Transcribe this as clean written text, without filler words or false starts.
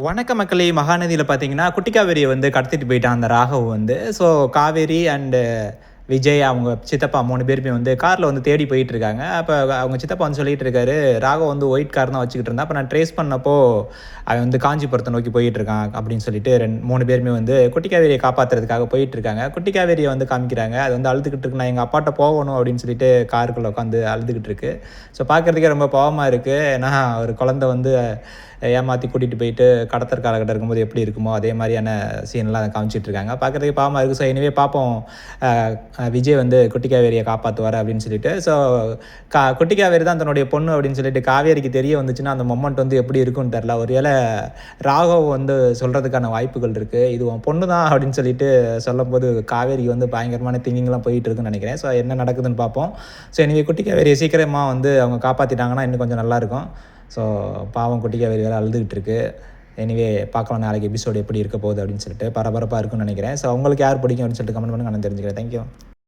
வணக்க மக்களே! மகாநதியில பார்த்தீங்கன்னா, குட்டி காவேரிய வந்து கடத்திட்டு போயிட்டான் அந்த ராகவ் வந்து. ஸோ காவேரி அண்டு விஜய் அவங்க சித்தப்பா 3 பேருமே வந்து கார்ல வந்து தேடி போயிட்டுருக்காங்க. அப்ப அவங்க சித்தப்பா வந்து சொல்லிட்டு இருக்காரு, ராகவ் வந்து ஒயிட் கார் தான் வச்சுக்கிட்டு இருந்தான். அப்ப நான் ட்ரேஸ் பண்ணப்போ, அவன் வந்து காஞ்சிபுரத்த நோக்கி போயிட்டுருக்கான் அப்படின்னு சொல்லிட்டு 3 பேருமே வந்து குட்டி காவேரிய காப்பாத்துறதுக்காக போயிட்டுருக்காங்க. குட்டி காவேரிய வந்து காமிக்கிறாங்க. அது வந்து அழுதுகிட்டு இருக்கு. நான் எங்க அப்பாட்ட போகணும் அப்படின்னு சொல்லிட்டு காருக்குள்ள உட்காந்து அழுதுகிட்டு இருக்கு. ஸோ பார்க்கறதுக்கே ரொம்ப பாவமா இருக்கு. ஏன்னா ஒரு குழந்தை வந்து ஏமாத்தி கூட்டிட்டு போயிட்டு கடத்தல் காலகட்டம் இருக்கும்போது எப்படி இருக்குமோ, அதே மாரியான சீன்லாம் காமிச்சிட்டு இருக்காங்க. பார்க்கறதுக்கே பாவமா இருக்கு. ஸோ எனிவே பார்ப்போம். அ விஜய் வந்து குட்டி காவேரிய காப்பாத்துவாரு அப்படின்னு சொல்லிட்டு. ஸோ குட்டி காவேரி தான் தன்னுடைய பொண்ணு அப்படின்னு சொல்லிட்டு காவேரிக்கு தெரிய வந்துச்சுன்னா, அந்த மொமெண்ட் வந்து எப்படி இருக்கும்னு தெரியல. ஒருவேளை ராகவ் வந்து சொல்றதுக்கான வாய்ப்புகள் இருக்கு. இது உன் பொண்ணு தான் அப்படின்னு சொல்லிட்டு சொல்லும்போது, காவேரிக்கு வந்து பயங்கரமான திங்கிங்லாம் போயிட்டு இருக்குன்னு நெனைக்கிறேன். ஸோ என்ன நடக்குதுன்னு பார்ப்போம். ஸோ எனிவே குட்டி காவேரிய சீக்கிரமா வந்து அவங்க காப்பாத்திட்டாங்கன்னா இன்னும் கொஞ்சம் நல்லாயிருக்கும். ஸோ பாவம் குட்டி காவேரி வேற அழுதுகிட்டு இருக்கு. எனிவே பார்க்கலாம் நாளைக்கு எபிசோடு எப்படி இருக்க போகுது அப்படின்னு சொல்லிட்டு. பரபரப்பா இருக்கும்னு நெனைக்கிறேன். ஸோ உங்களுக்கு யார் பிடிக்கும் அப்படின்னு சொல்லிட்டு கமெண்ட் பண்ணுங்க. நான் தெரிஞ்சுக்கிறேன். Thank you.